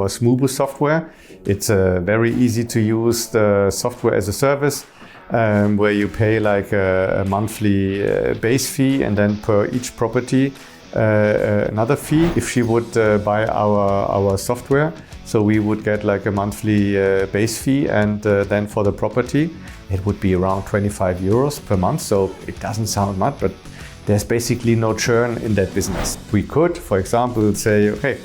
Smoobu software. It's a very easy to use software as a service, where you pay like a monthly base fee, and then per each property another fee if she would buy our software. So we would get like a monthly base fee, and then for the property it would be around 25 euros per month. So it doesn't sound much, but there's basically no churn in that business. We could, for example, say, okay,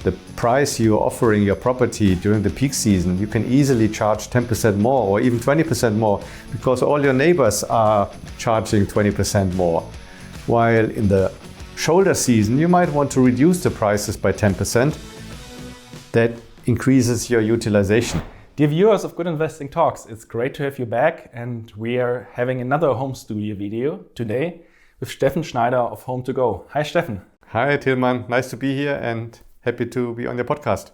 the price you're offering your property during the peak season, you can easily charge 10% more or even 20% more, because all your neighbors are charging 20% more. While in the shoulder season, you might want to reduce the prices by 10%. That increases your utilization. Dear viewers of Good Investing Talks, it's great to have you back, and we are having another home studio video today with Steffen Schneider of HomeToGo. Hi Steffen. Hi Tilman, nice to be here and happy to be on your podcast.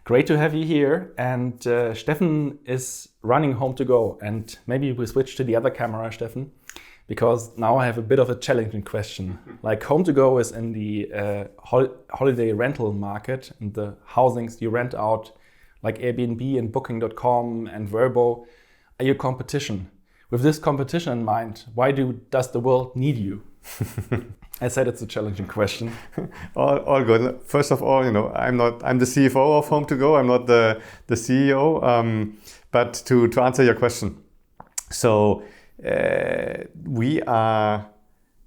Great to have you here, and Steffen is running HomeToGo, and maybe we switch to the other camera, Steffen, because now I have a bit of a challenging question. Like HomeToGo is in the holiday rental market, and the housings you rent out like Airbnb and Booking.com and Vrbo are your competition. With this competition in mind, why does the world need you? I said it's a challenging question. All good. First of all, I'm the CFO of HomeToGo. I'm not the CEO. But to answer your question, so we are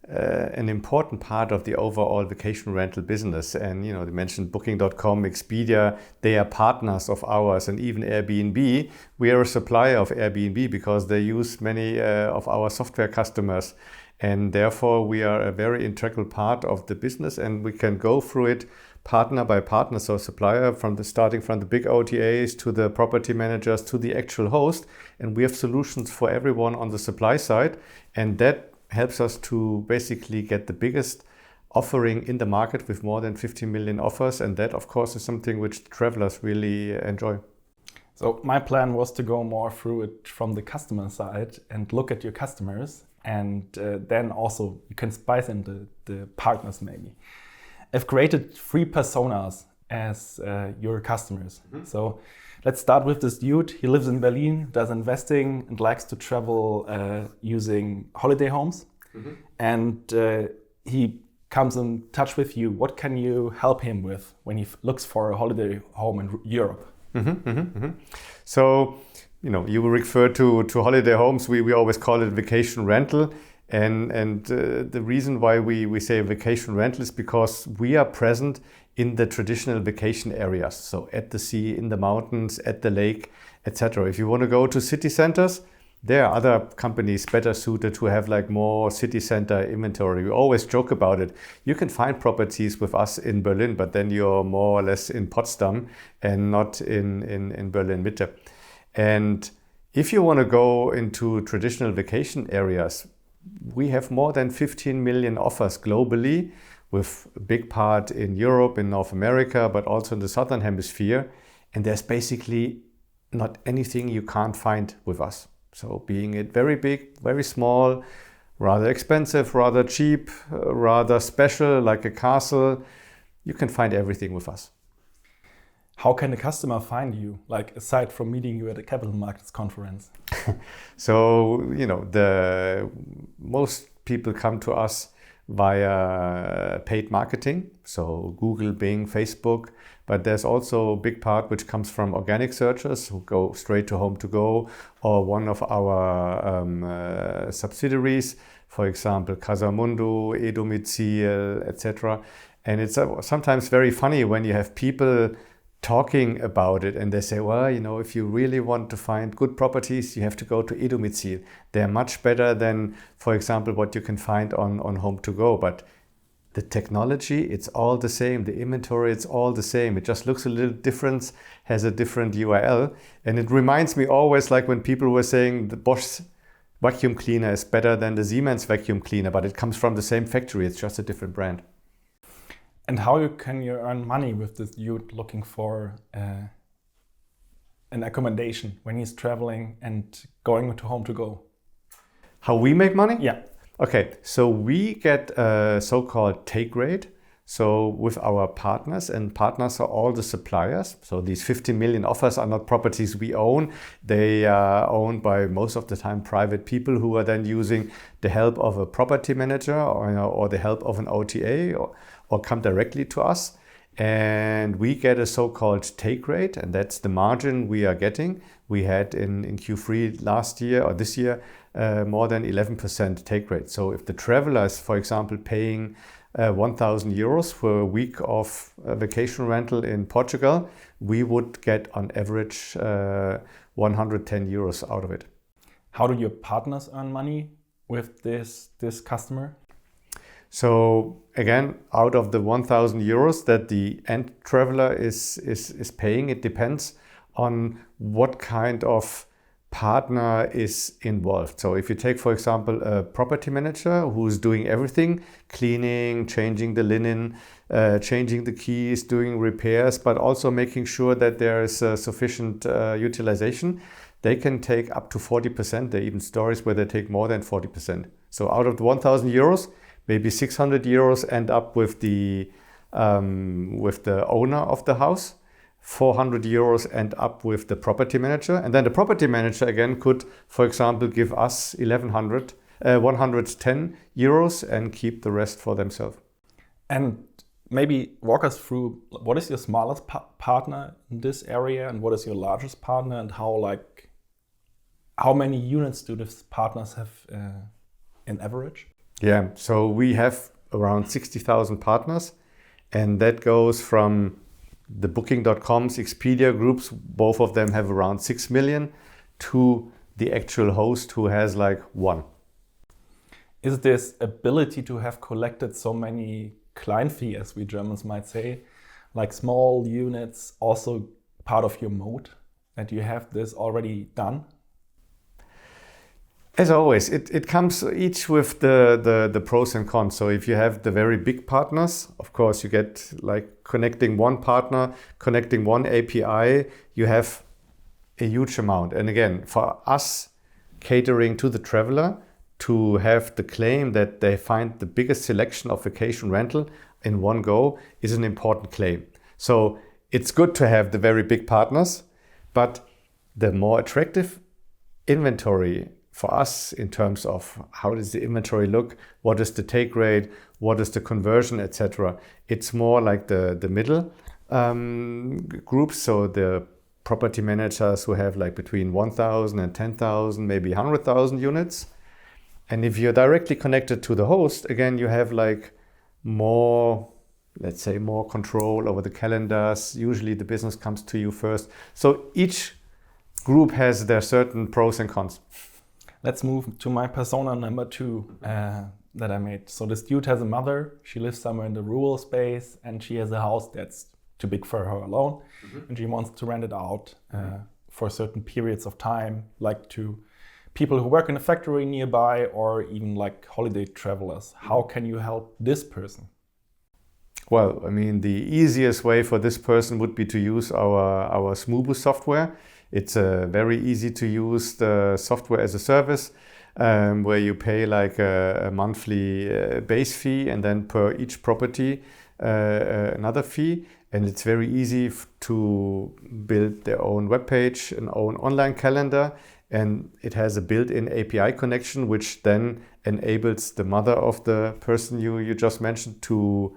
an important part of the overall vacation rental business. And they mentioned Booking.com, Expedia, they are partners of ours, and even Airbnb. We are a supplier of Airbnb because they use many of our software customers. And therefore, we are a very integral part of the business, and we can go through it partner by partner. So supplier starting from the big OTAs to the property managers to the actual host. And we have solutions for everyone on the supply side. And that helps us to basically get the biggest offering in the market with more than 50 million offers. And that, of course, is something which travelers really enjoy. So my plan was to go more through it from the customer side and look at your customers. And then also you can spice in the partners maybe. I've created 3 personas as your customers. Mm-hmm. So let's start with this dude. He lives in Berlin, does investing, and likes to travel using holiday homes. Mm-hmm. And he comes in touch with you. What can you help him with when he looks for a holiday home in Europe? Mm-hmm, mm-hmm, mm-hmm. So, you refer to holiday homes. We always call it vacation rental. And the reason why we say vacation rental is because we are present in the traditional vacation areas. So at the sea, in the mountains, at the lake, etc. If you want to go to city centers, there are other companies better suited to have like more city center inventory. We always joke about it. You can find properties with us in Berlin, but then you're more or less in Potsdam and not in Berlin Mitte. And if you want to go into traditional vacation areas, we have more than 15 million offers globally, with a big part in Europe, in North America, but also in the Southern Hemisphere. And there's basically not anything you can't find with us. So being it very big, very small, rather expensive, rather cheap, rather special, like a castle, you can find everything with us. How can a customer find you, like aside from meeting you at a capital markets conference? So, most people come to us via paid marketing, so Google, Bing, Facebook, but there's also a big part which comes from organic searchers who go straight to HomeToGo or one of our subsidiaries, for example, Casamundo, eDomizil, etc. And it's sometimes very funny when you have people talking about it and they say, well, if you really want to find good properties, you have to go to eDomizil. They're much better than, for example, what you can find on HomeToGo. But the technology, it's all the same. The inventory, it's all the same. It just looks a little different, has a different URL. And it reminds me always like when people were saying the Bosch vacuum cleaner is better than the Siemens vacuum cleaner, but it comes from the same factory. It's just a different brand. And how can you earn money with this dude looking for an accommodation when he's traveling and going to HomeToGo? How we make money? Yeah. Okay, so we get a so-called take rate. So with our partners, and partners are all the suppliers. So these 15 million offers are not properties we own. They are owned by most of the time private people who are then using the help of a property manager or the help of an OTA or come directly to us. And we get a so-called take rate, and that's the margin we are getting. We had in Q3 last year or this year more than 11% take rate. So if the traveler is, for example, paying 1,000 euros for a week of vacation rental in Portugal, we would get on average 110 euros out of it. How do your partners earn money with this customer? So again, out of the 1,000 euros that the end traveler is paying, it depends on what kind of partner is involved. So if you take, for example, a property manager who's doing everything, cleaning, changing the linen, changing the keys, doing repairs, but also making sure that there is sufficient utilization, they can take up to 40%. There are even stories where they take more than 40%. So out of the 1,000 euros, maybe 600 euros end up with the owner of the house. 400 euros end up with the property manager. And then the property manager again could, for example, give us 110 euros and keep the rest for themselves. And maybe walk us through, what is your smallest partner in this area and what is your largest partner, and how many units do these partners have in average? Yeah, so we have around 60,000 partners, and that goes from the Booking.com's Expedia groups, both of them have around 6 million, to the actual host who has one. Is this ability to have collected so many client fee, as we Germans might say, like small units, also part of your moat, that you have this already done? As always, it comes each with the pros and cons. So if you have the very big partners, of course, you get connecting one partner, connecting one API, you have a huge amount. And again, for us catering to the traveler, to have the claim that they find the biggest selection of vacation rental in one go is an important claim. So it's good to have the very big partners, but the more attractive inventory for us in terms of how does the inventory look, what is the take rate, what is the conversion, etc. It's more like the middle groups, so the property managers who have between 1,000 and 10,000, maybe 100,000 units. And if you're directly connected to the host, again, you have more, let's say, more control over the calendars. Usually the business comes to you first. So each group has their certain pros and cons. Let's move to my persona number 2 that I made. So this dude has a mother. She lives somewhere in the rural space, and she has a house that's too big for her alone. Mm-hmm. And she wants to rent it out for certain periods of time, to people who work in a factory nearby, or even holiday travelers. How can you help this person? Well, the easiest way for this person would be to use our Smoobu software. It's a very easy to use the software as a service where you pay a monthly base fee, and then per each property another fee. And it's very easy to build their own webpage, an own online calendar, and it has a built-in API connection, which then enables the mother of the person you just mentioned to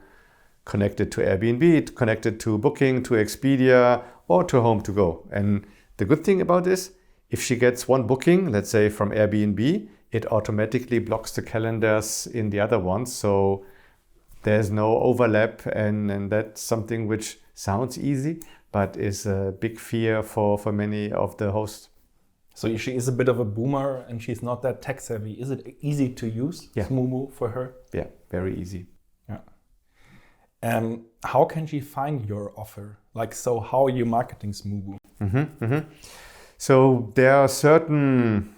connect it to Airbnb, to connect it to Booking, to Expedia, or to HomeToGo. And the good thing about this, if she gets one booking, let's say from Airbnb, it automatically blocks the calendars in the other ones. So there's no overlap, and that's something which sounds easy, but is a big fear for many of the hosts. So she is a bit of a boomer and she's not that tech savvy. Is it easy to use Smoobu for her? Yeah, very easy. Yeah. How can she find your offer? So how are you marketing Smoobu? So there are certain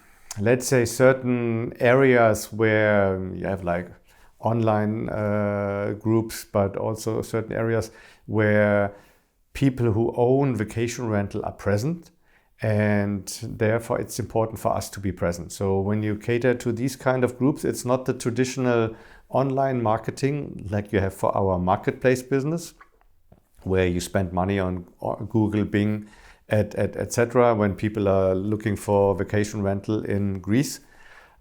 areas where you have online groups, but also certain areas where people who own vacation rental are present, and therefore it's important for us to be present. So when you cater to these kind of groups, it's not the traditional online marketing like you have for our marketplace business, where you spend money on Google, Bing, etc. when people are looking for vacation rental in Greece.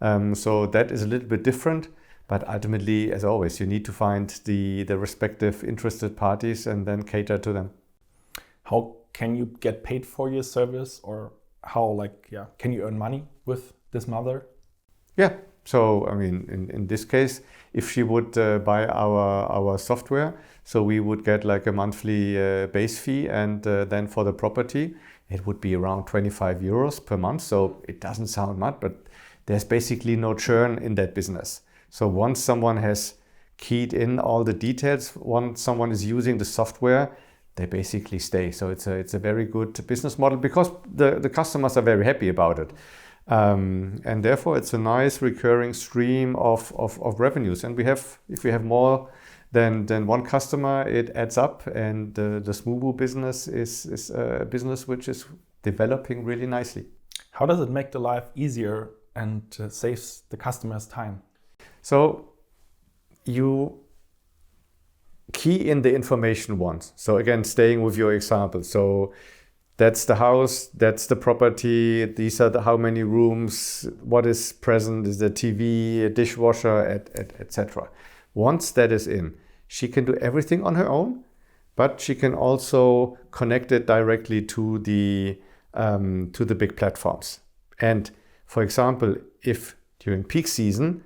So that is a little bit different, but ultimately, as always, you need to find the respective interested parties and then cater to them. How can you get paid for your service, or how can you earn money with this mother? Yeah, so I mean, in this case, if she would buy our software, so we would get like a monthly base fee, and then for the property, it would be around 25 euros per month. So it doesn't sound much, but there's basically no churn in that business. So once someone has keyed in all the details, once someone is using the software, they basically stay. So it's a very good business model because the customers are very happy about it. And therefore it's a nice recurring stream of revenues. And if we have more than one customer, it adds up, and the Smoobu business is a business which is developing really nicely. How does it make the life easier and saves the customers time? So you key in the information once. So again, staying with your example. So that's the house, that's the property, these are how many rooms, what is present, is the TV, a dishwasher, etc. Once that is in, she can do everything on her own, but she can also connect it directly to the big platforms. And for example, if during peak season,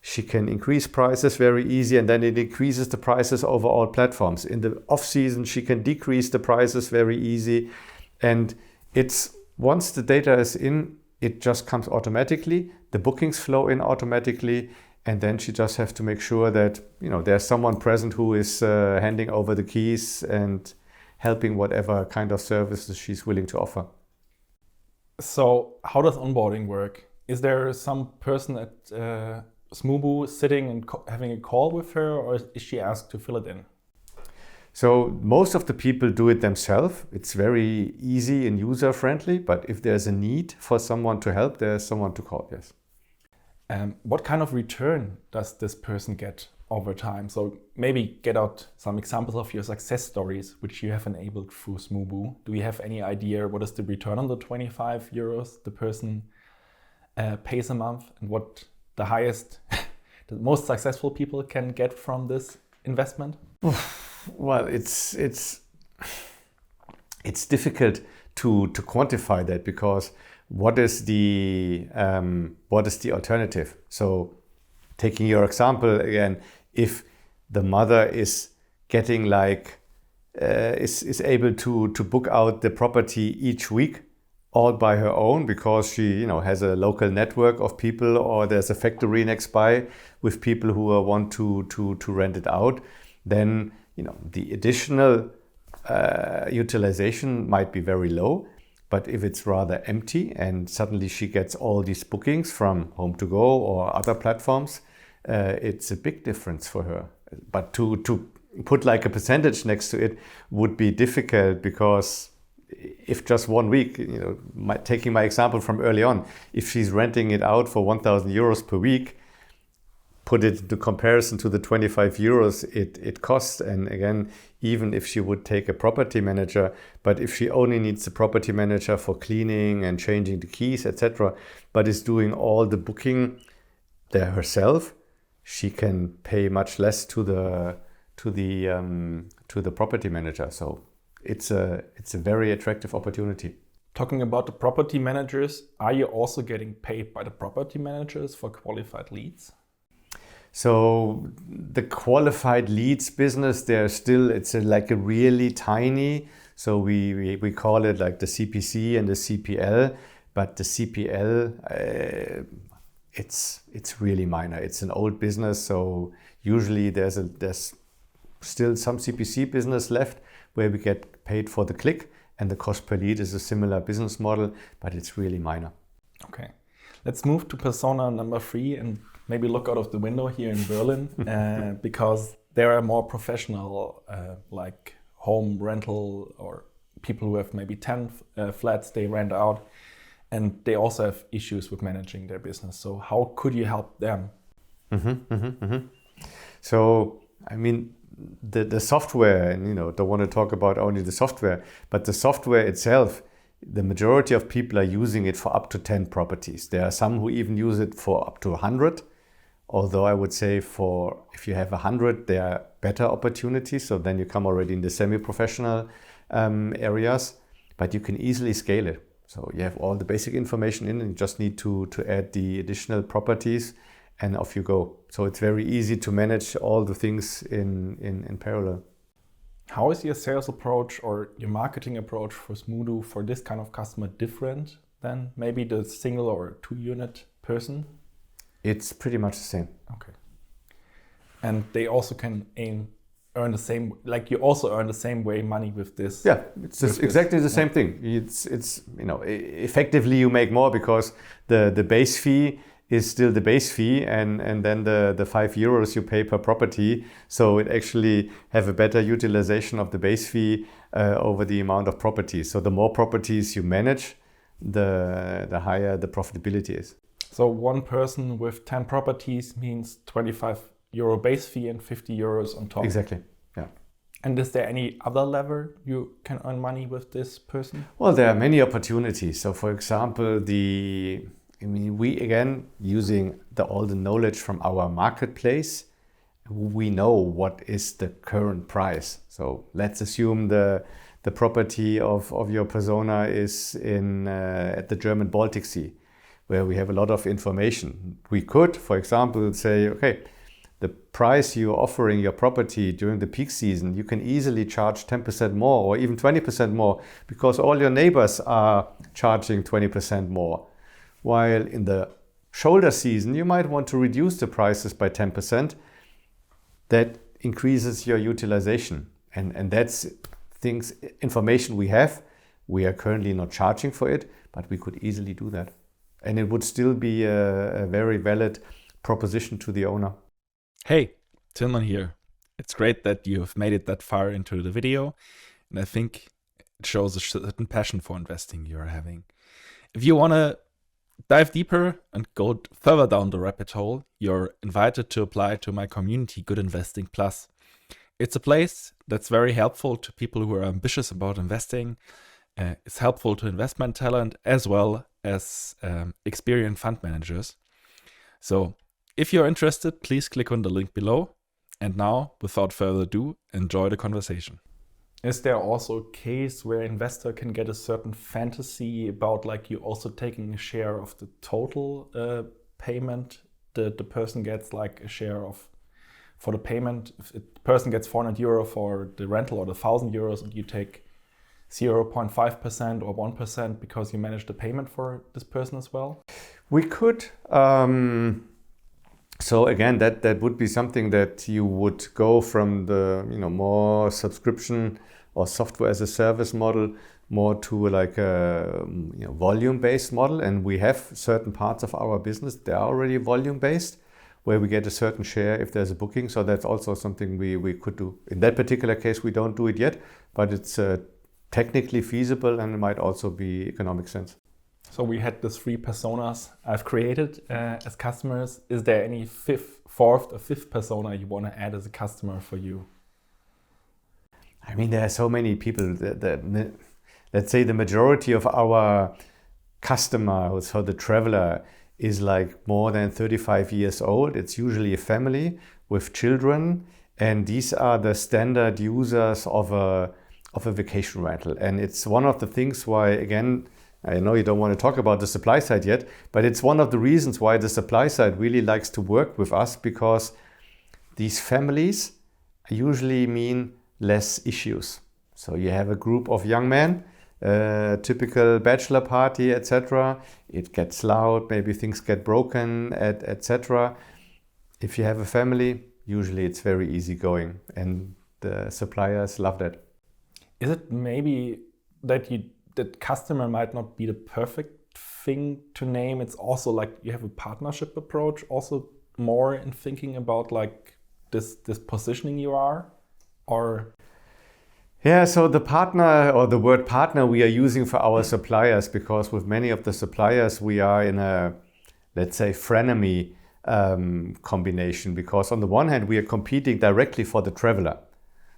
she can increase prices very easy, and then it increases the prices over all platforms. In the off season, she can decrease the prices very easy. And it's once the data is in, it just comes automatically. The bookings flow in automatically, and then she just has to make sure that there's someone present who is handing over the keys and helping whatever kind of services she's willing to offer. So how does onboarding work? Is there some person at Smoobu sitting and having a call with her, or is she asked to fill it in? So most of the people do it themselves. It's very easy and user-friendly, but if there's a need for someone to help, there's someone to call, yes. What kind of return does this person get over time? So maybe get out some examples of your success stories, which you have enabled through Smoobu. Do you have any idea what is the return on the 25 euros the person pays a month, and what the highest, the most successful people can get from this investment? Well, it's difficult to quantify that, because what is the alternative? So taking your example again, if the mother is getting is able to book out the property each week all by her own, because she has a local network of people, or there's a factory next by with people who want to rent it out, then the additional utilization might be very low. But if it's rather empty and suddenly she gets all these bookings from HomeToGo or other platforms, it's a big difference for her. But to put like a percentage next to it would be difficult, because if just 1 week, taking my example from early on, if she's renting it out for 1,000 euros per week, put it into comparison to the 25 euros it costs. And again, even if she would take a property manager, but if she only needs a property manager for cleaning and changing the keys, etc., but is doing all the booking there herself, she can pay much less to the property manager. So it's a very attractive opportunity. Talking about the property managers, are you also getting paid by the property managers for qualified leads? So the qualified leads business, it's like a really tiny. So we call it like the CPC and the CPL, but the CPL, it's really minor. It's an old business, so usually there's still some CPC business left where we get paid for the click, and the cost per lead is a similar business model, but it's really minor. Okay, let's move to persona number 3 and maybe look out of the window here in Berlin, because there are more professional, like home rental, or people who have maybe 10 flats they rent out, and they also have issues with managing their business. So how could you help them? So, I mean, the software, and don't want to talk about only the software, but the software itself, the majority of people are using it for up to 10 properties. There are some who even use it for up to 100. Although I would say if you have 100, there are better opportunities. So then you come already in the semi-professional areas, but you can easily scale it. So you have all the basic information in, and you just need to add the additional properties, and off you go. So it's very easy to manage all the things in parallel. How is your sales approach or your marketing approach for Smoodo for this kind of customer different than maybe the single or 2-unit person? It's pretty much the same. Okay. And they also can earn the same, like you also earn the same way money with this. Yeah, it's exactly the same thing. It's effectively you make more because the base fee is still the base fee, and then the €5 you pay per property. So it actually have a better utilization of the base fee over the amount of properties. So the more properties you manage, the higher the profitability is. So one person with 10 properties means €25 base fee and €50 on top. Exactly, yeah. And is there any other lever you can earn money with this person? Well, there are many opportunities. So for example, we again, using all the knowledge from our marketplace, we know what is the current price. So let's assume the property of your persona is at the German Baltic Sea, where we have a lot of information. We could, for example, say, okay, the price you're offering your property during the peak season, you can easily charge 10% more or even 20% more because all your neighbors are charging 20% more. While in the shoulder season, you might want to reduce the prices by 10%. That increases your utilization. And that's information we have. We are currently not charging for it, but we could easily do that. And it would still be a very valid proposition to the owner. Hey, Tilman here. It's great that you have made it that far into the video, and I think it shows a certain passion for investing you're having. If you want to dive deeper and go further down the rabbit hole, you're invited to apply to my community, Good Investing Plus. It's a place that's very helpful to people who are ambitious about investing. It's helpful to investment talent as well as experienced fund managers. So if you're interested, please click on the link below. And now, without further ado, enjoy the conversation. Is there also a case where investor can get a certain fantasy about like you also taking a share of the total payment? The person gets like a share of, for the payment, if the person gets €400 for the rental or the €1,000 and you take 0.5% or 1% because you manage the payment for this person as well? We could. So again, that would be something that you would go from the more subscription or software as a service model more to like a volume-based model. And we have certain parts of our business that are already volume-based, where we get a certain share if there's a booking. So that's also something we could do. In that particular case, we don't do it yet, but it's technically feasible and it might also be economic sense. So we had the 3 personas I've created as customers. Is there any fourth or fifth persona you want to add as a customer for you? I mean, there are so many people that let's say the majority of our customers, so the traveler, is like more than 35 years old. It's usually a family with children, and these are the standard users of a vacation rental. And it's one of the things why, again, I know you don't want to talk about the supply side yet, but it's one of the reasons why the supply side really likes to work with us, because these families usually mean less issues. So you have a group of young men, typical bachelor party, etc. It gets loud, maybe things get broken, etc. If you have a family, usually it's very easygoing, and the suppliers love that. Is it maybe that customer might not be the perfect thing to name? It's also like you have a partnership approach, also more in thinking about like this positioning you are, or? Yeah, so the partner, or the word partner, we are using for our suppliers, because with many of the suppliers we are in a, let's say, frenemy combination, because on the one hand, we are competing directly for the traveler.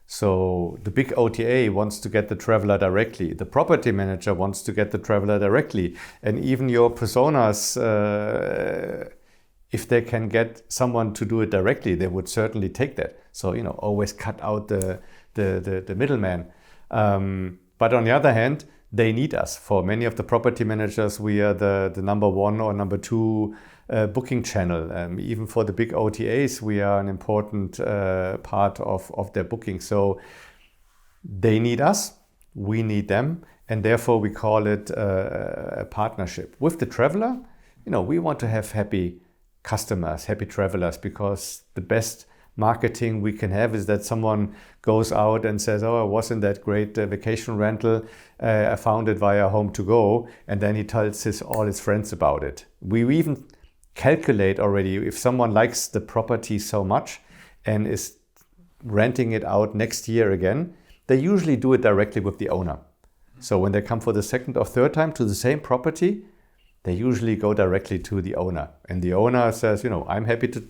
So the big OTA wants to get the traveler directly. The property manager wants to get the traveler directly. And even your personas, if they can get someone to do it directly, they would certainly take that. So, always cut out the middleman. But on the other hand, they need us. For many of the property managers, we are the number one or number two booking channel. Even for the big OTAs, we are an important part of their booking. So they need us, we need them, and therefore we call it a partnership. With the traveler, we want to have happy customers, happy travelers, because the best marketing we can have is that someone goes out and says, oh, I was in that great vacation rental, I found it via HomeToGo, and then he tells all his friends about it. We even calculate already if someone likes the property so much and is renting it out next year again, they usually do it directly with the owner. So when they come for the second or third time to the same property, they usually go directly to the owner. And the owner says, I'm happy to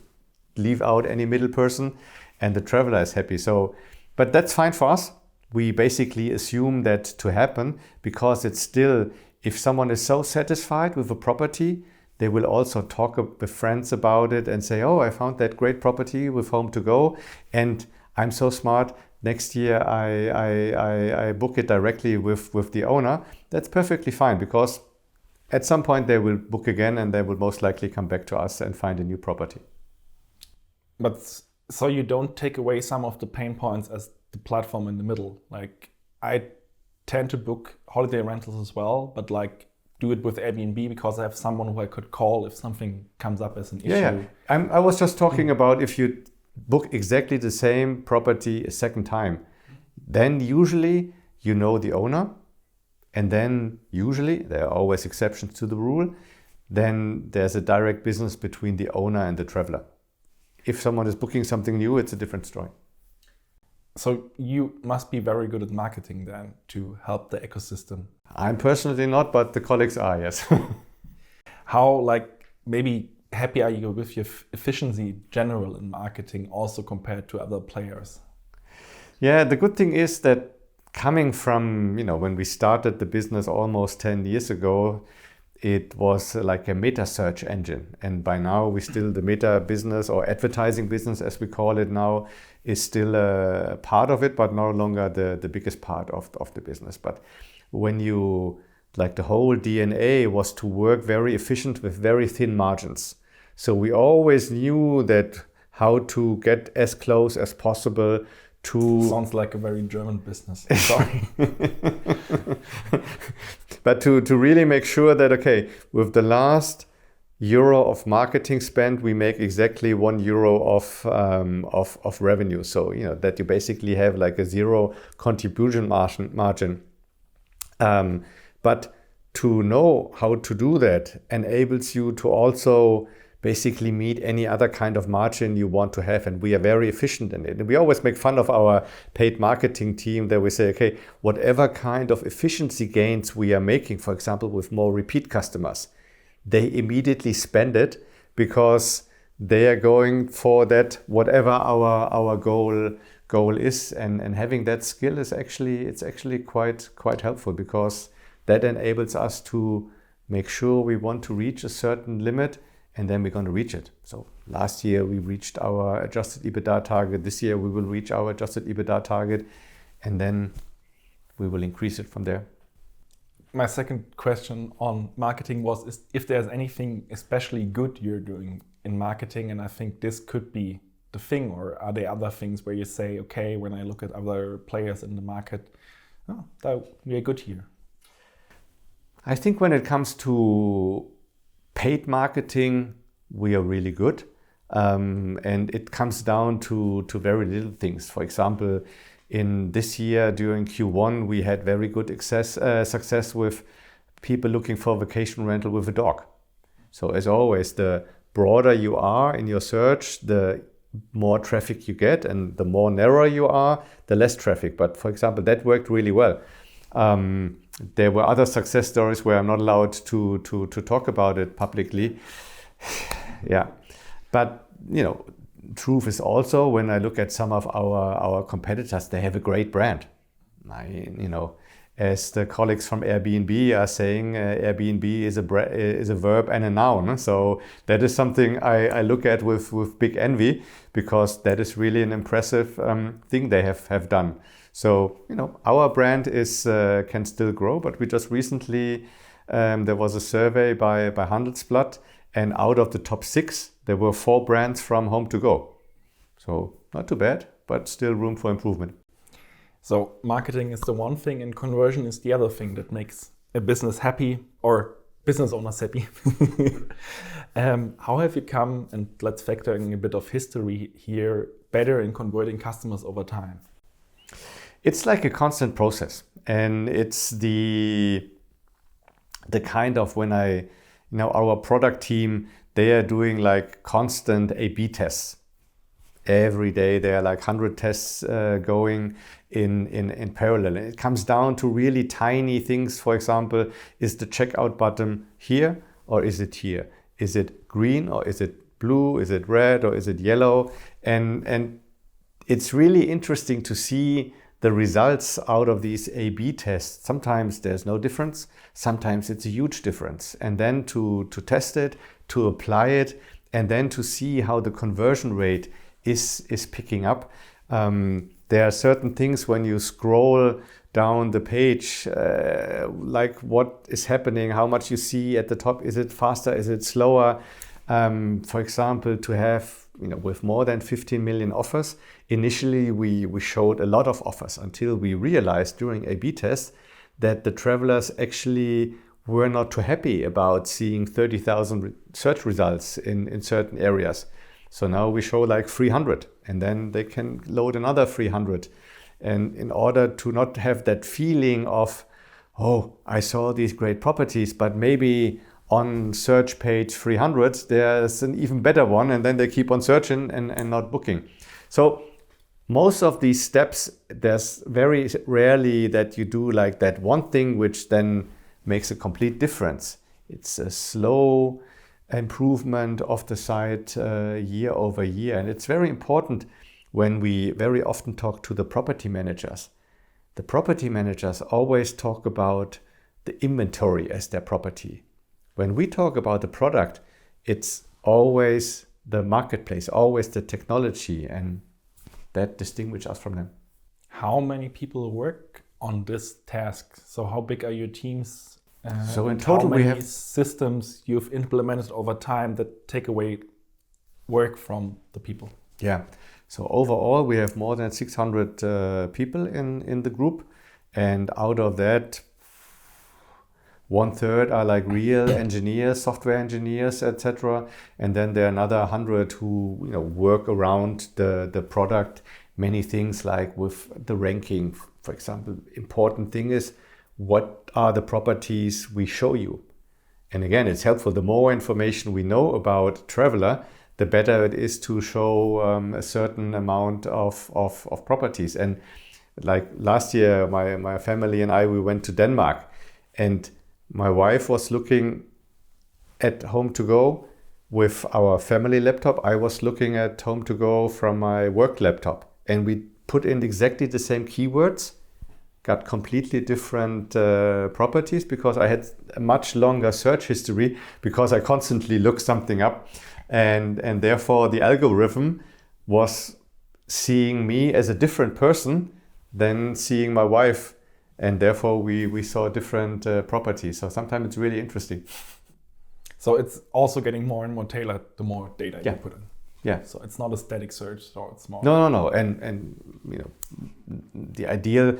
leave out any middle person, and the traveler is happy. So, but that's fine for us. We basically assume that to happen because it's still, if someone is so satisfied with a property, they will also talk with friends about it and say, oh, I found that great property with HomeToGo, and I'm so smart. Next year I book it directly with the owner. That's perfectly fine, because at some point they will book again and they will most likely come back to us and find a new property. But so you don't take away some of the pain points as the platform in the middle. Like, I tend to book holiday rentals as well, but do it with Airbnb because I have someone who I could call if something comes up as an issue. Yeah. I was just talking about if you book exactly the same property a second time, then usually you know the owner, and then usually, there are always exceptions to the rule, then there's a direct business between the owner and the traveler. If someone is booking something new, it's a different story. So you must be very good at marketing then to help the ecosystem. I'm personally not, but the colleagues are, yes. How maybe happy are you with your efficiency general in marketing also compared to other players? Yeah, the good thing is that coming from, when we started the business almost 10 years ago, it was like a meta search engine. And by now the meta business, or advertising business as we call it now, is still a part of it, but no longer the biggest part of the business. But when the whole DNA was to work very efficient with very thin margins. So we always knew that how to get as close as possible to... Sounds like a very German business. Sorry. But to really make sure that, okay, with the last euro of marketing spend, we make exactly €1 of revenue. So, that you basically have like a zero contribution margin. But to know how to do that enables you to also basically meet any other kind of margin you want to have. And we are very efficient in it. And we always make fun of our paid marketing team that we say, okay, whatever kind of efficiency gains we are making, for example, with more repeat customers, they immediately spend it because they are going for that, whatever our goal is. And having that skill is actually quite helpful, because that enables us to make sure we want to reach a certain limit, and then we're going to reach it. So last year we reached our adjusted EBITDA target. This year we will reach our adjusted EBITDA target, and then we will increase it from there. My second question on marketing is if there's anything especially good you're doing in marketing, and I think this could be the thing, or are there other things where you say, okay, when I look at other players in the market, we are good here? I think when it comes to paid marketing, we are really good. And it comes down to very little things. For example, in this year during Q1, we had very good success with people looking for vacation rental with a dog. So as always, the broader you are in your search, the more traffic you get, and the more narrow you are, the less traffic. But for example, that worked really well. There were other success stories where I'm not allowed to talk about it publicly. Yeah. But, truth is also, when I look at some of our competitors, they have a great brand. As the colleagues from Airbnb are saying, Airbnb is a verb and a noun. So that is something I look at with big envy, because that is really an impressive thing they have done. So, our brand can still grow, but we just recently, there was a survey by Handelsblatt, and out of the top 6, there were 4 brands from HomeToGo. So not too bad, but still room for improvement. So marketing is the one thing and conversion is the other thing that makes a business happy or business owners happy. How have you come, and let's factor in a bit of history here, better in converting customers over time? It's like a constant process, and it's the kind of when our product team, they are doing like constant A/B tests. Every day there are like 100 tests going in parallel. And it comes down to really tiny things. For example, is the checkout button here or is it here? Is it green or is it blue? Is it red or is it yellow? And it's really interesting to see the results out of these A/B tests. Sometimes there's no difference. Sometimes it's a huge difference. And then to test it, to apply it, and then to see how the conversion rate is picking up. There are certain things when you scroll down the page, like what is happening, how much you see at the top. Is it faster? Is it slower? For example, to have, with more than 15 million offers, initially we showed a lot of offers until we realized during A/B tests that the travelers actually were not too happy about seeing 30,000 search results in certain areas. So now we show like 300, and then they can load another 300. And in order to not have that feeling of, oh, I saw these great properties, but maybe on search page 300, there's an even better one, and then they keep on searching and not booking. So most of these steps, there's very rarely that you do like that one thing which then makes a complete difference. It's a slow improvement of the site year over year. And it's very important when we very often talk to the property managers. The property managers always talk about the inventory as their property. When we talk about the product, it's always the marketplace, always the technology, and that distinguishes us from them. How many people work on this task? So how big are your teams? So in total we have systems you've implemented over time that take away work from the people. Yeah. So overall we have more than 600 people in the group, and out of that 1/3 are like real engineers, software engineers, etc. And then there are another 100 who work around the product. Many things like with the ranking, for example. Important thing is, what are the properties we show you? And again, it's helpful. The more information we know about traveler, the better it is to show a certain amount of properties. And like last year, my family and I, we went to Denmark, and my wife was looking at HomeToGo with our family laptop. I was looking at HomeToGo from my work laptop, and we put in exactly the same keywords, got completely different properties, because I had a much longer search history because I constantly looked something up, and therefore the algorithm was seeing me as a different person than seeing my wife, and therefore we saw different properties. So sometimes it's really interesting. So it's also getting more and more tailored the more data you put in. Yeah. So it's not a static search, so it's more. No. And the ideal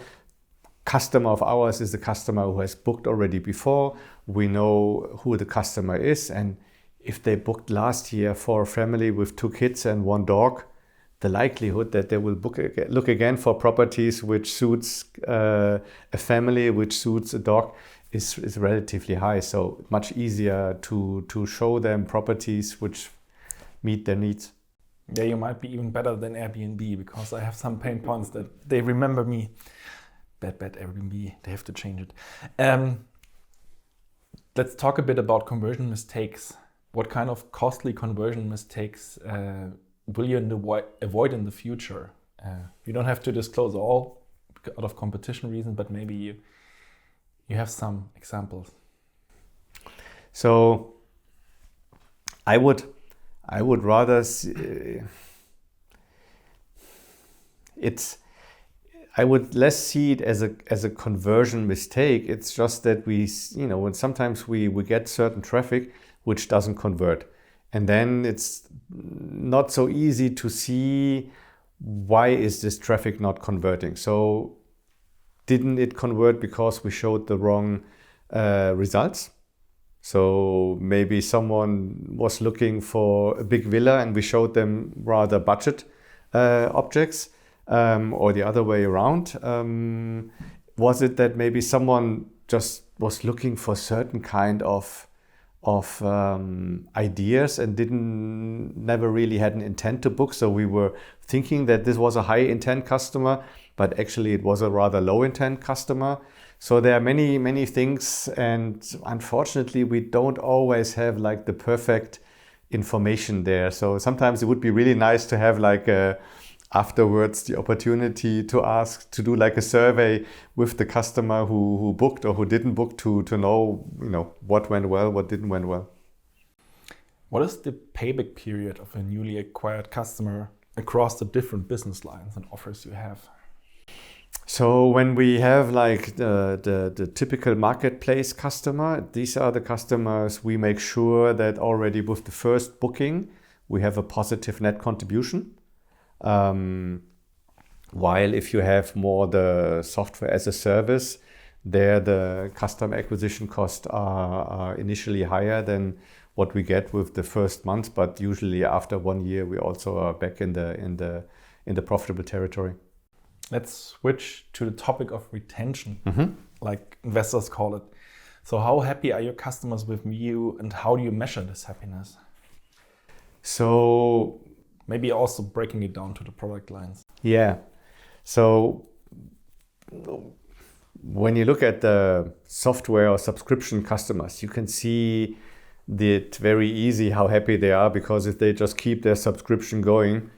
customer of ours is the customer who has booked already before. We know who the customer is, and if they booked last year for a family with 2 kids and 1 dog, the likelihood that they will look again for properties which suits a family, which suits a dog, is relatively high. So much easier to show them properties which meet their needs. Yeah, you might be even better than Airbnb, because I have some pain points that they remember me. Bad Airbnb, they have to change it. Let's talk a bit about conversion mistakes. what kind of costly conversion mistakes will you avoid in the future? You don't have to disclose all out of competition reasons, but maybe you have some examples. So I would rather I would less see it as a conversion mistake. It's just that when sometimes we get certain traffic which doesn't convert, and then it's not so easy to see why is this traffic not converting. So didn't it convert because we showed the wrong results? So maybe someone was looking for a big villa and we showed them rather budget objects, or the other way around. Was it that maybe someone just was looking for certain kind of ideas and never really had an intent to book? So we were thinking that this was a high intent customer, but actually it was a rather low intent customer. So there are many things, and unfortunately we don't always have like the perfect information there. So sometimes it would be really nice to have like afterwards the opportunity to do like a survey with the customer who booked or who didn't book to know what went well, what didn't went well. What is the payback period of a newly acquired customer across the different business lines and offers you have? So when we have like the typical marketplace customer, these are the customers we make sure that already with the first booking we have a positive net contribution. While if you have more the software as a service, there the customer acquisition costs are initially higher than what we get with the first month, but usually after 1 year we also are back in the profitable territory. Let's switch to the topic of retention, like investors call it. So how happy are your customers with you, and how do you measure this happiness? So maybe also breaking it down to the product lines. Yeah. So when you look at the software or subscription customers, you can see it very easy how happy they are, because if they just keep their subscription going,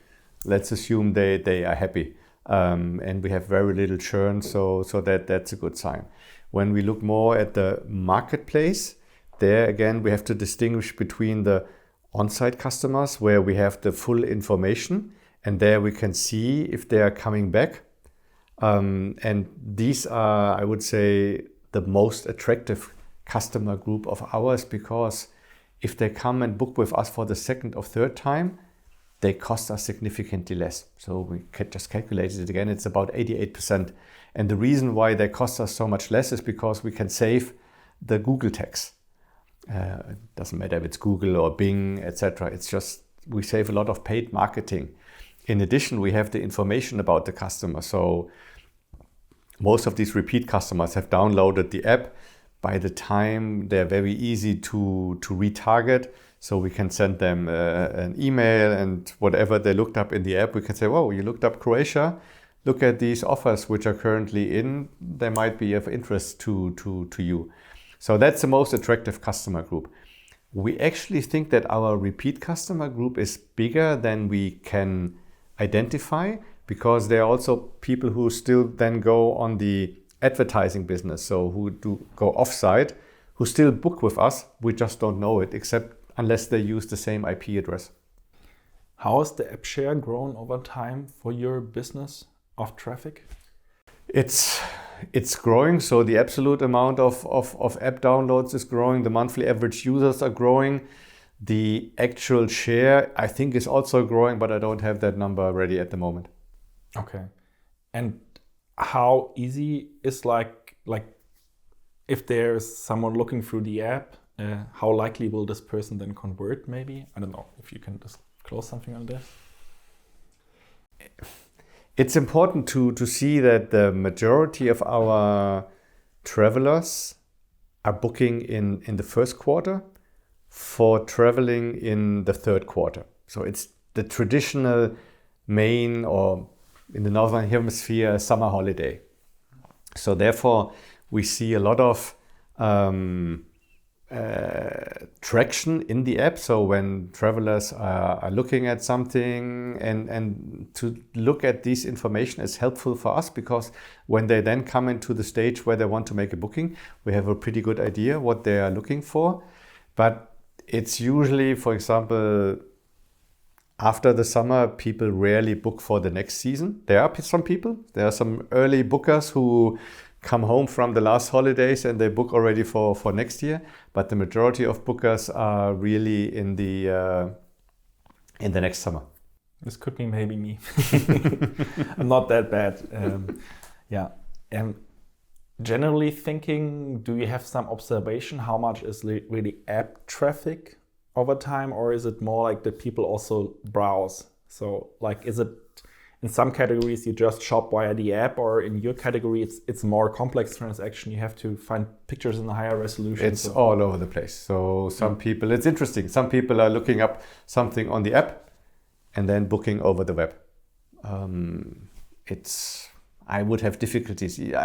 let's assume they are happy. And we have very little churn, so that's a good sign. When we look more at the marketplace, there again we have to distinguish between the on-site customers, where we have the full information, and there we can see if they are coming back. And these are, I would say, the most attractive customer group of ours, because if they come and book with us for the second or third time, they cost us significantly less. So we just calculated it again, it's about 88%. And the reason why they cost us so much less is because we can save the Google tax. It doesn't matter if it's Google or Bing, etc. It's just we save a lot of paid marketing. In addition, we have the information about the customer. So most of these repeat customers have downloaded the app. By the time they're very easy to retarget. So we can send them an email, and whatever they looked up in the app, we can say, "Whoa, you looked up Croatia. Look at these offers which are currently in. They might be of interest to you." So that's the most attractive customer group. We actually think that our repeat customer group is bigger than we can identify, because there are also people who still then go on the advertising business, so who do go offsite, who still book with us. We just don't know it, except unless they use the same IP address. How has the app share grown over time for your business of traffic? It's growing. So the absolute amount of app downloads is growing. The monthly average users are growing. The actual share, I think, is also growing, but I don't have that number ready at the moment. Okay. And how easy is like if there's someone looking through the app, how likely will this person then convert maybe? I don't know if you can disclose something on this. It's important to see that the majority of our travelers are booking in the first quarter for traveling in the third quarter. So it's the traditional main, or in the Northern Hemisphere, summer holiday. So therefore we see a lot of traction in the app. So when travelers are looking at something and to look at this information is helpful for us, because when they then come into the stage where they want to make a booking, we have a pretty good idea what they are looking for. But it's usually, for example, after the summer, people rarely book for the next season. There are some early bookers who come home from the last holidays and they book already for next year. But the majority of bookers are really in the next summer. This could be maybe me. I'm not that bad. Generally thinking, do you have some observation how much is really app traffic over time, or is it more like that people also browse? So like, is it in some categories you just shop via the app, or in your category it's more complex transaction, you have to find pictures in a higher resolution? It's all over the place. So some people, it's interesting, some people are looking up something on the app and then booking over the web. I would have difficulties. There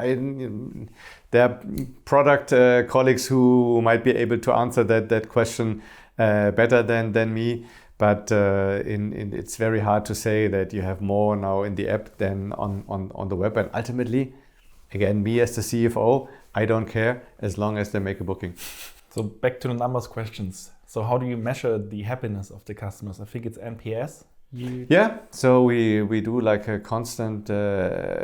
are product colleagues who might be able to answer that question better than me. But it's very hard to say that you have more now in the app than on the web. And ultimately, again, me as the CFO, I don't care as long as they make a booking. So back to the numbers questions. So how do you measure the happiness of the customers? I think it's NPS. Yeah, so we do like a constant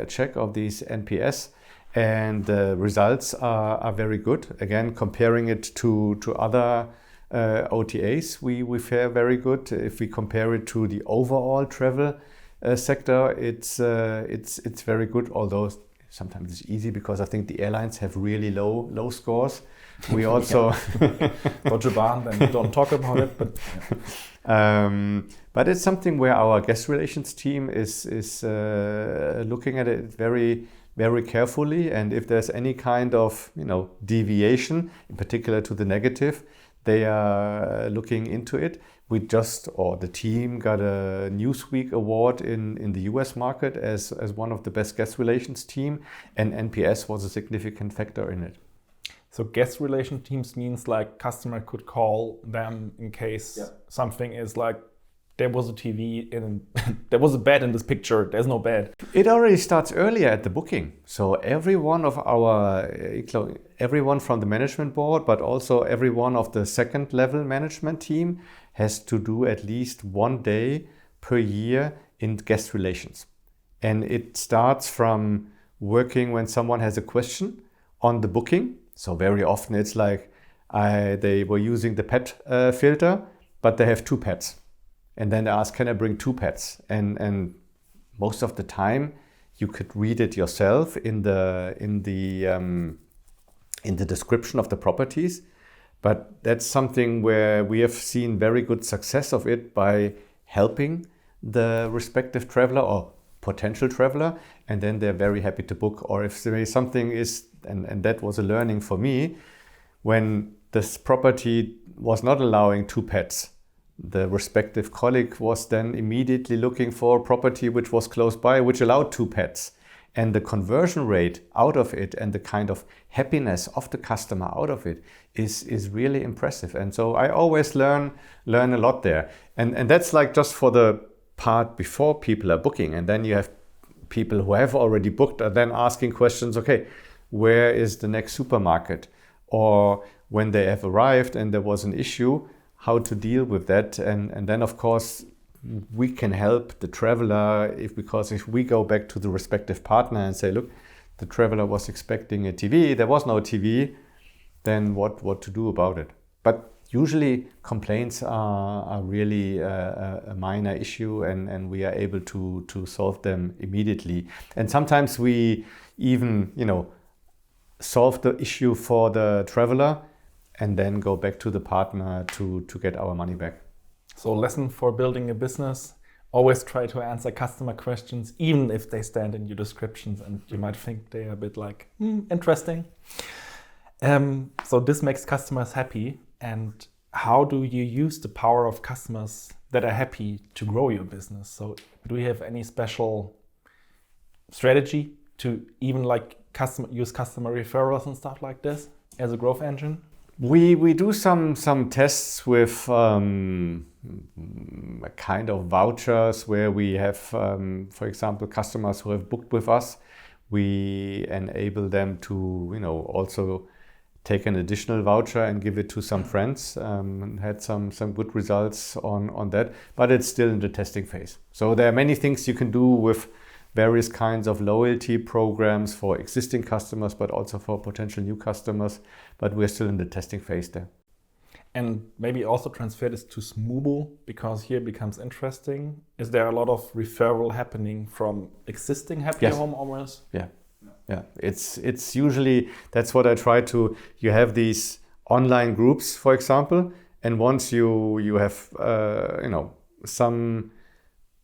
check of these NPS, and the results are very good. Again, comparing it to other OTAs, we fare very good. If we compare it to the overall travel sector, it's very good. Although sometimes it's easy because I think the airlines have really low scores. We also Deutsche Bahn, then don't talk about it. But it's something where our guest relations team is looking at it very, very carefully. And if there's any kind of deviation, in particular to the negative, they are looking into it. The team got a Newsweek award in the US market as one of the best guest relations team, and NPS was a significant factor in it. So guest relation teams means like customer could call them in case something is like, there was a TV there was a bed in this picture, there's no bed. It already starts earlier at the booking. So everyone from the management board, but also everyone of the second level management team has to do at least 1 day per year in guest relations. And it starts from working when someone has a question on the booking. So very often it's like they were using the pet filter, but they have 2 pets. And then they ask, can I bring 2 pets? And most of the time you could read it yourself in the description of the properties. But that's something where we have seen very good success of it by helping the respective traveler or potential traveler, and then they're very happy to book. Or if there is something and that was a learning for me, when this property was not allowing 2 pets, the respective colleague was then immediately looking for a property which was close by, which allowed 2 pets. And the conversion rate out of it and the kind of happiness of the customer out of it is really impressive. And so I always learn a lot there. And that's like just for the part before people are booking. And then you have people who have already booked are then asking questions, okay, where is the next supermarket? Or when they have arrived and there was an issue, how to deal with that. And then of course we can help the traveler because if we go back to the respective partner and say, look, the traveler was expecting a TV, there was no TV, then what to do about it? But usually complaints are really a minor issue, and we are able to solve them immediately. And sometimes we even, solve the issue for the traveler and then go back to the partner to get our money back. So lesson for building a business, always try to answer customer questions, even if they stand in your descriptions and you might think they are a bit like, interesting. So this makes customers happy. And how do you use the power of customers that are happy to grow your business? So do you have any special strategy to even like use customer referrals and stuff like this as a growth engine? We do some tests with a kind of vouchers where we have, for example, customers who have booked with us. We enable them to, also take an additional voucher and give it to some friends. And had some good results on that, but it's still in the testing phase. So there are many things you can do with various kinds of loyalty programs for existing customers, but also for potential new customers. But we're still in the testing phase there. And maybe also transfer this to Smoobu, because here it becomes interesting. Is there a lot of referral happening from existing happy homeowners? Yeah. It's usually, that's what I try to, you have these online groups, for example, and once you have, some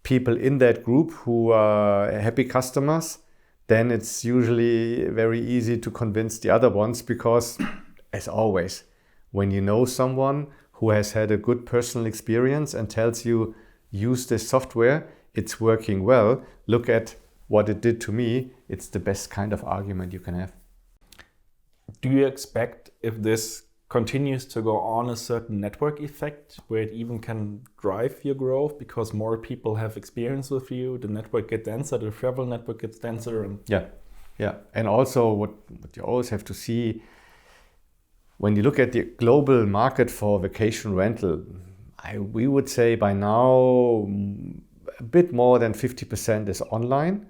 people in that group who are happy customers, then it's usually very easy to convince the other ones, because as always, when you know someone who has had a good personal experience and tells you, use this software, it's working well, look at what it did to me, it's the best kind of argument you can have. Do you expect, if this continues to go on, a certain network effect where it even can drive your growth because more people have experience with you, the network gets denser, the referral network gets denser? And yeah. And also what you always have to see, when you look at the global market for vacation rental, we would say by now a bit more than 50% is online.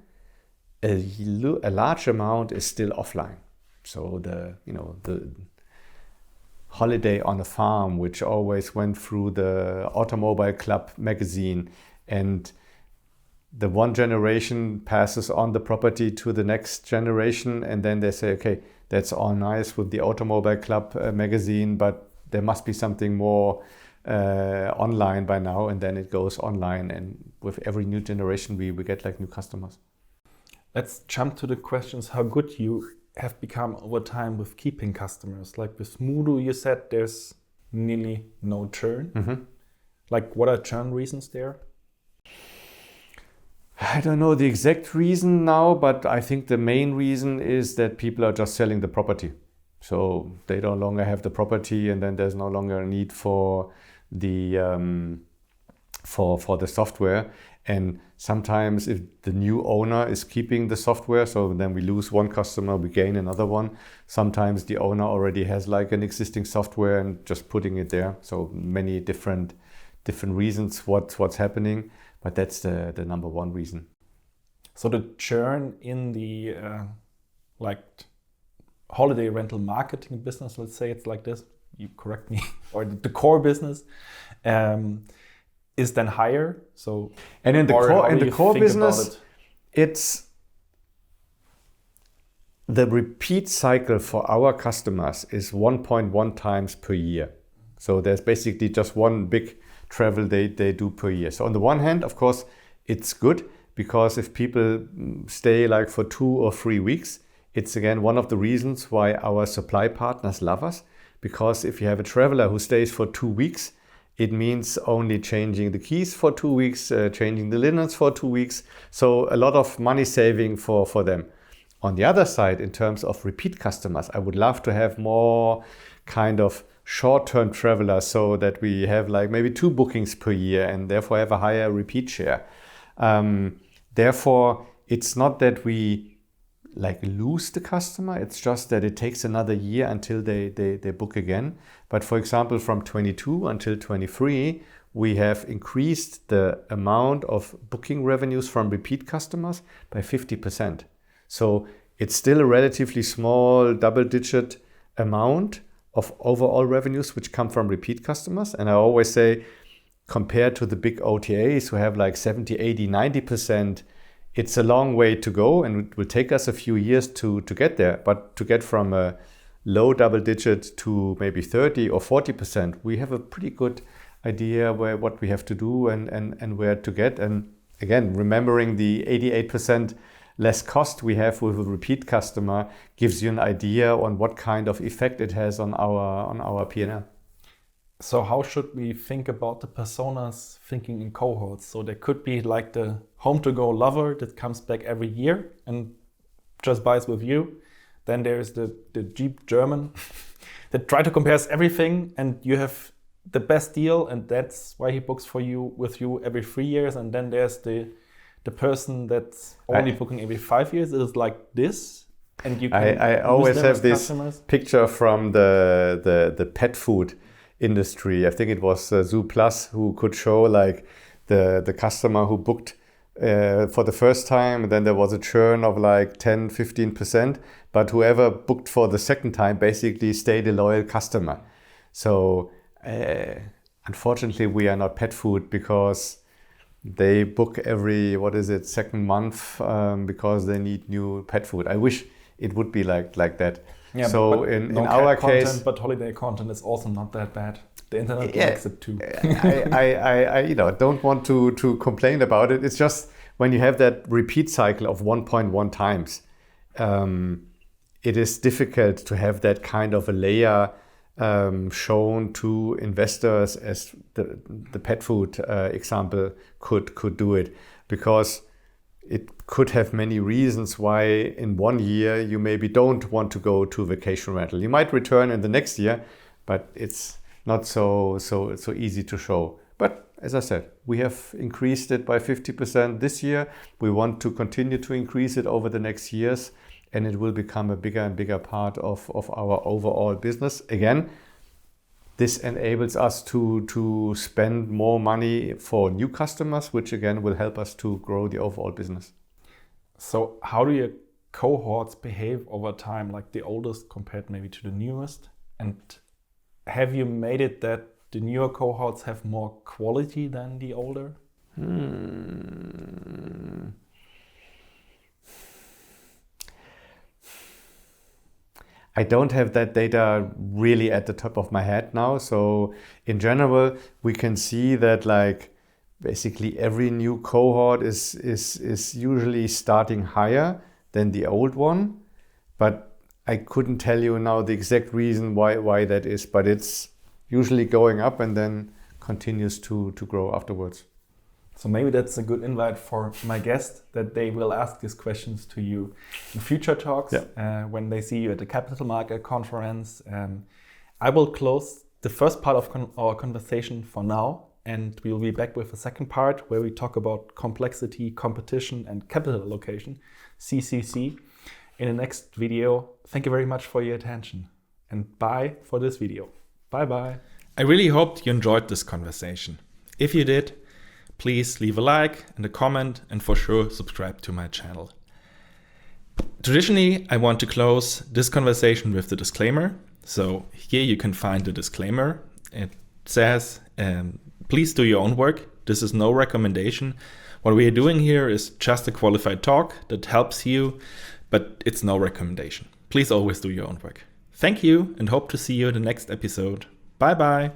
A large amount is still offline. So the holiday on a farm, which always went through the Automobile Club magazine, and the one generation passes on the property to the next generation, and then they say, okay, that's all nice with the Automobile Club magazine, but there must be something more online by now, and then it goes online, and with every new generation we get like new customers. Let's jump to the questions how good you have become over time with keeping customers. Like with Smoobu, you said there's nearly no churn. Mm-hmm. Like, what are churn reasons there? I don't know the exact reason now, but I think the main reason is that people are just selling the property. So they no longer have the property, and then there's no longer a need for the for the software. And sometimes if the new owner is keeping the software, so then we lose one customer, we gain another one. Sometimes the owner already has like an existing software and just putting it there. So many different reasons what's happening, but that's the number one reason. So the churn in the holiday rental marketing business, let's say it's like this, you correct me, or the core business, is then higher. So, and in the core business, it's the repeat cycle for our customers is 1.1 times per year. So there's basically just one big travel they do per year. So on the one hand, of course, it's good, because if people stay like for 2 or 3 weeks, it's again one of the reasons why our supply partners love us. Because if you have a traveler who stays for 2 weeks, it means only changing the keys for 2 weeks, changing the linens for 2 weeks. So a lot of money saving for them. On the other side, in terms of repeat customers, I would love to have more kind of short-term travelers, so that we have like maybe 2 bookings per year and therefore have a higher repeat share. Therefore, it's not that we like lose the customer, it's just that it takes another year until they book again. But for example, from 22 until 23, we have increased the amount of booking revenues from repeat customers by 50%. So it's still a relatively small double-digit amount of overall revenues which come from repeat customers. And I always say, compared to the big OTAs who have like 70, 80, 90%, it's a long way to go, and it will take us a few years to get there. But to get from a low double digit to maybe 30 or 40%, we have a pretty good idea what we have to do and where to get. And again, remembering the 88% less cost we have with a repeat customer gives you an idea on what kind of effect it has on our P&L. So how should we think about the personas thinking in cohorts? So there could be like the HomeToGo lover that comes back every year and just buys with you. Then there's the Jeep German that try to compare everything, and you have the best deal, and that's why he books with you every 3 years. And then there's the person that's only booking every 5 years. It is like this, and you can I always them have as this customers. picture from the pet food industry. I think it was Zoo Plus who could show like the customer who booked for the first time, and then there was a churn of like 10-15%, but whoever booked for the second time basically stayed a loyal customer. So unfortunately we are not pet food, because they book every second month because they need new pet food. I wish it would be like that. Yeah, so in our case, but holiday content is also not that bad. The internet likes it too. I don't want to complain about it. It's just when you have that repeat cycle of 1.1 times, it is difficult to have that kind of a layer shown to investors as the pet food example could do it, because it could have many reasons why in 1 year you maybe don't want to go to vacation rental. You might return in the next year, but it's not so easy to show. But as I said, we have increased it by 50% this year. We want to continue to increase it over the next years, and it will become a bigger and bigger part of our overall business. Again, this enables us to spend more money for new customers, which again will help us to grow the overall business. So how do your cohorts behave over time, like the oldest compared maybe to the newest? And have you made it that the newer cohorts have more quality than the older? I don't have that data really at the top of my head now. So in general, we can see that like basically every new cohort is usually starting higher than the old one. But I couldn't tell you now the exact reason why that is, but it's usually going up and then continues to grow afterwards. So maybe that's a good invite for my guest, that they will ask these questions to you in future talks, when they see you at the Capital Market Conference. I will close the first part of our conversation for now, and we'll be back with the second part where we talk about complexity, competition, and capital allocation, CCC, in the next video. Thank you very much for your attention, and bye for this video. Bye-bye. I really hoped you enjoyed this conversation. If you did, please leave a like and a comment, and for sure subscribe to my channel. Traditionally, I want to close this conversation with the disclaimer. So here you can find the disclaimer. It says, please do your own work. This is no recommendation. What we are doing here is just a qualified talk that helps you, but it's no recommendation. Please always do your own work. Thank you, and hope to see you in the next episode. Bye-bye.